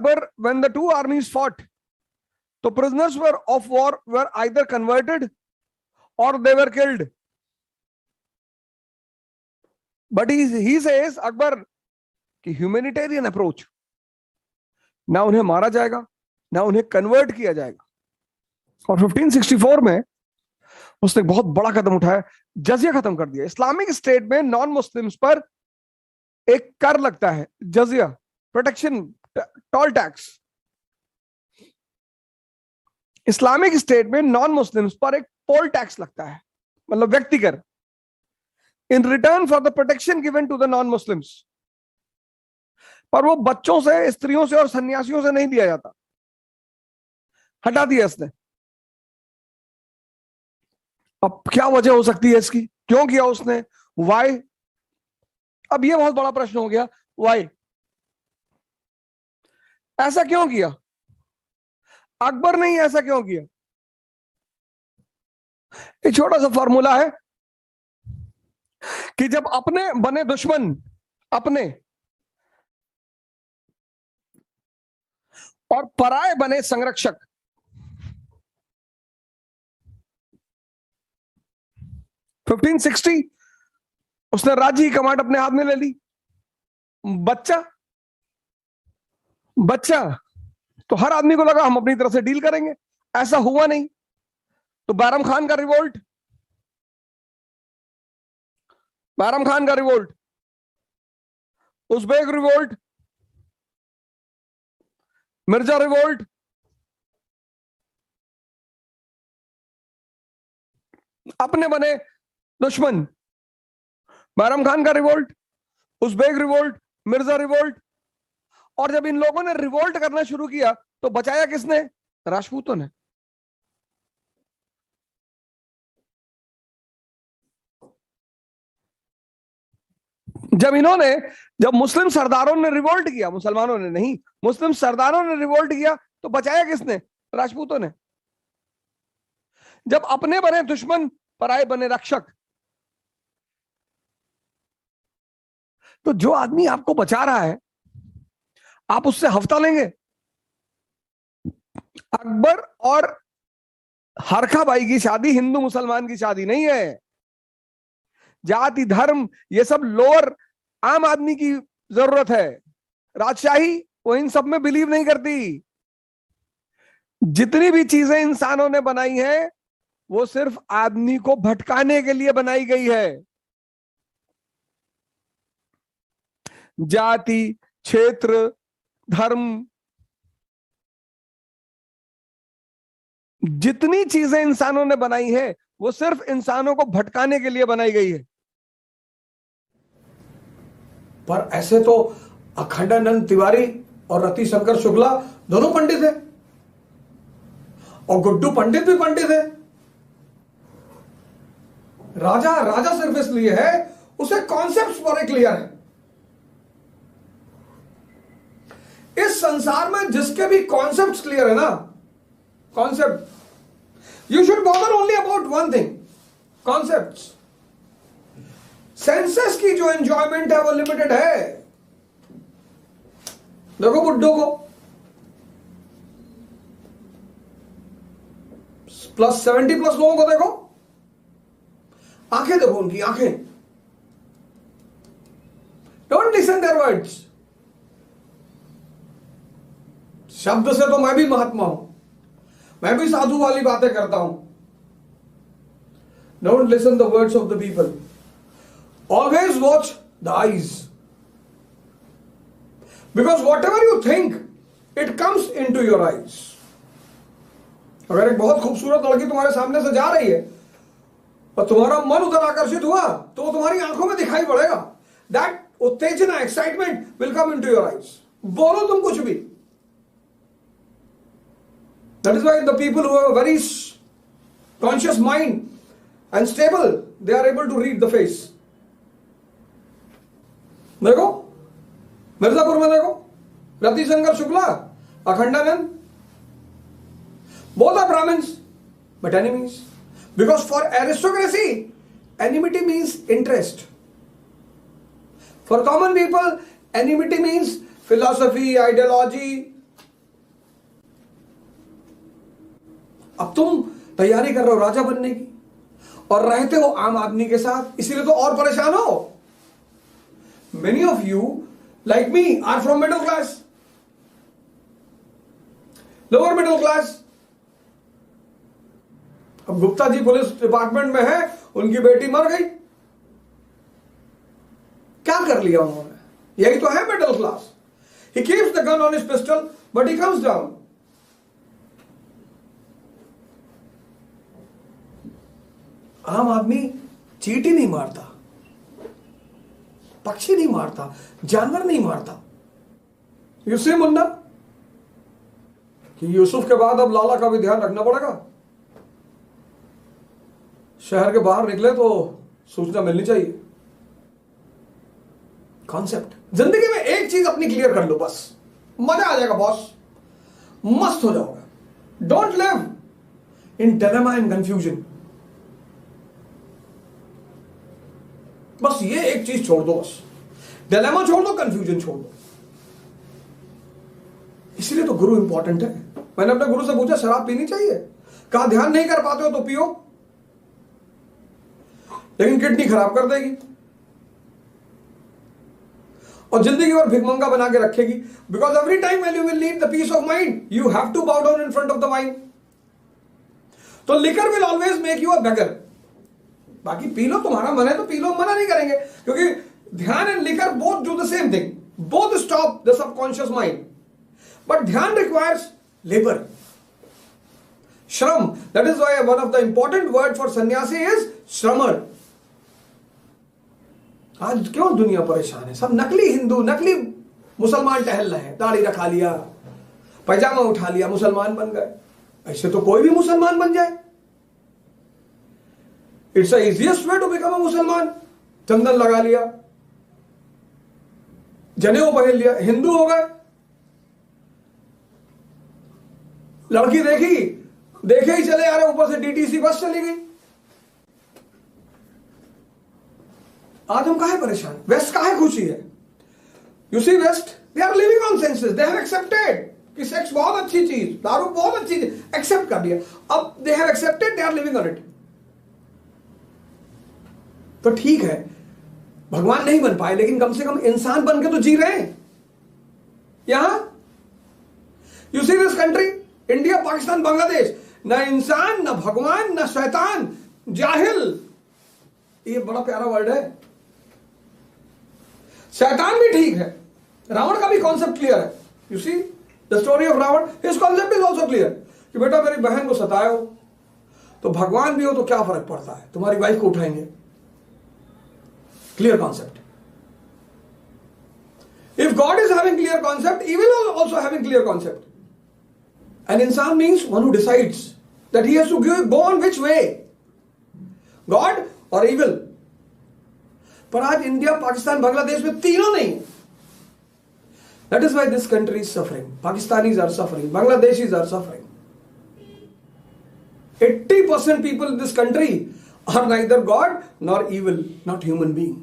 Akbar, when the two armies fought, the prisoners of war were either converted or they were killed. But he says, Akbar, कि humanitarian approach, ना उन्हें मारा जाएगा ना उन्हें convert किया जाएगा। और 1564 में उसने बहुत बड़ा कदम उठाया, जजिया खत्म कर दिया। इस्लामिक स्टेट में नॉन मुस्लिम्स पर एक कर लगता है, जजिया, protection, toll tax. Islamic state में नॉन मुस्लिम्स पर एक पोल टैक्स लगता है, मतलब व्यक्ति कर, in return for the protection given to the non Muslims. पर वो बच्चों से, स्त्रियों से और सन्यासियों से नहीं दिया जाता, हटा दिया इसने। अब क्या वजह हो सकती है इसकी, क्यों किया उसने, वाई? अब ये बहुत बड़ा प्रश्न हो गया, वाई, ऐसा क्यों किया? अकबर ने ही ऐसा क्यों किया? एक छोटा सा फॉर्मूला है कि जब अपने बने दुश्मन अपने और पराये बने संरक्षक, फिफ्टीन 1560 उसने राज्य की कमांड अपने हाथ में ले ली। बच्चा तो हर आदमी को लगा हम अपनी तरफ से डील करेंगे, ऐसा हुआ नहीं। तो बैरम खान का revolt, Uzbek revolt, Mirza revolt, अपने बने दुश्मन, बैरम खान का revolt, Uzbek revolt, Mirza revolt. और जब इन लोगों ने रिवोल्ट करना शुरू किया तो बचाया किसने? राजपूतों ने। जब मुस्लिम सरदारों ने रिवोल्ट किया, मुसलमानों ने नहीं, मुस्लिम सरदारों ने रिवोल्ट किया, तो बचाया किसने? राजपूतों ने। जब अपने बने दुश्मन पराये बने रक्षक, तो जो आदमी आपको बचा रहा है आप उससे हफ्ता लेंगे? अकबर और हरखा बाई की शादी हिंदू मुसलमान की शादी नहीं है। जाति, धर्म, ये सब लोअर आम आदमी की जरूरत है। राजशाही वो इन सब में बिलीव नहीं करती। जितनी भी चीजें इंसानों ने बनाई हैं वो सिर्फ आदमी को भटकाने के लिए बनाई गई है। जाति, क्षेत्र, धर्म, जितनी चीजें इंसानों ने बनाई है वो सिर्फ इंसानों को भटकाने के लिए बनाई गई है। पर ऐसे तो अखंडानंद तिवारी और रतिशंकर शुक्ला दोनों पंडित है, और गुड्डू पंडित भी पंडित है। राजा सिर्फ इसलिए है उसे कॉन्सेप्ट्स बड़े क्लियर है। इस संसार में जिसके भी कॉन्सेप्ट्स क्लियर है ना, concept, you should bother only about one thing, concepts. Senses की जो एंजॉयमेंट है वो लिमिटेड है। देखो बुड्ढों को, +70+ लोगों को देखो, आंखें देखो उनकी आंखें। Don't listen their words. शब्द से तो मैं भी महात्मा हूं, मैं भी साधु वाली बातें करता हूं। Don't listen the words of the people, always watch the eyes, because whatever you think it comes in to your eyes. अगर एक बहुत खूबसूरत लड़की तुम्हारे सामने से जा रही है और तुम्हारा मन उधर आकर्षित हुआ तो वो तुम्हारी आंखों में दिखाई पड़ेगा। दैट उत्तेजना, excitement will come in to your eyes. बोलो तुम कुछ भी। That is why the people who have a very conscious mind and stable, they are able to read the face. देखो मिर्जापुर में देखो, रतिशंकर Shukla, Akhandanand, both are Brahmins but enemies, because for aristocracy enmity means interest. For common people enmity means philosophy, ideology, अब तुम तैयारी कर रहे हो राजा बनने की और रहते हो आम आदमी के साथ, इसीलिए तो और परेशान हो। Many of you like me are from middle class, lower middle class. अब गुप्ता जी पुलिस डिपार्टमेंट में है, उनकी बेटी मर गई, क्या कर लिया उन्होंने? यही तो है middle class. He keeps the gun on his pistol, but he comes down. आम आदमी चींटी नहीं मारता, पक्षी नहीं मारता, जानवर नहीं मारता। यूसुफ मुन्ना कि यूसुफ के बाद अब लाला का भी ध्यान रखना पड़ेगा। शहर के बाहर निकले तो सूचना मिलनी चाहिए। कॉन्सेप्ट, जिंदगी में एक चीज अपनी क्लियर कर लो, बस मजा आ जाएगा बॉस, मस्त हो जाओगे। Don't live in dilemma and confusion. बस ये एक चीज छोड़ दो, बस डिलेमा छोड़ दो, कंफ्यूजन छोड़ दो। इसीलिए तो गुरु इंपॉर्टेंट है। मैंने अपने गुरु से पूछा शराब पीनी चाहिए, कहा ध्यान नहीं कर पाते हो तो पियो, लेकिन किडनी खराब कर देगी और जिंदगी भर भिखमंगा बना के रखेगी। Because every time when you will need the peace of mind, you have to bow down in front of the wine. तो liquor will always make you a beggar. बाकी पी लो, तुम्हारा मन है तो पी लो, मना नहीं करेंगे, क्योंकि ध्यान and liquor both do the same thing, both stop the subconscious mind. But ध्यान रिक्वायर्स लेबर, श्रम। That is why one of the important word for सन्यासी इज श्रमर। आज क्यों दुनिया परेशान है? सब नकली हिंदू, नकली मुसलमान टहल रहे हैं, दाढ़ी रखा लिया, पैजामा उठा लिया, मुसलमान बन गए। ऐसे तो कोई भी मुसलमान बन जाए। It's the easiest way to become a मुसलमान। चंदन लगा लिया, जनेऊ पहन लिया, हिंदू हो गए। लड़की देखी, देखे ही चले आ रहे, ऊपर से डीटीसी बस चली गई। आज हम काहे परेशान? वेस्ट काहे खुशी है? You see west, they are living on senses, they have accepted कि सेक्स बहुत अच्छी चीज, दारू बहुत अच्छी चीज, एक्सेप्ट कर दिया। अब they have accepted, they are living on it. तो ठीक है, भगवान नहीं बन पाए, लेकिन कम से कम इंसान बन के तो जी रहे हैं। यहां you see this country, India, Pakistan, Bangladesh, न इंसान, न भगवान, न शैतान, जाहिल। ये बड़ा प्यारा वर्ड है। शैतान भी ठीक है, रावण का भी कॉन्सेप्ट क्लियर है। You see the story of Ravana, his concept is also clear कि बेटा मेरी बहन को सताए हो तो भगवान भी हो तो क्या फर्क पड़ता है, तुम्हारी वाइफ को उठाएंगे। Clear concept. If God is having clear concept, evil is also having clear concept. An insan means one who decides that he has to go on which way, God or evil. पर आज India, Pakistan, Bangladesh में तीनों नहीं। That is why this country is suffering. Pakistanis are suffering. Bangladeshis are suffering. 80% people in this country are neither God nor evil, not human being.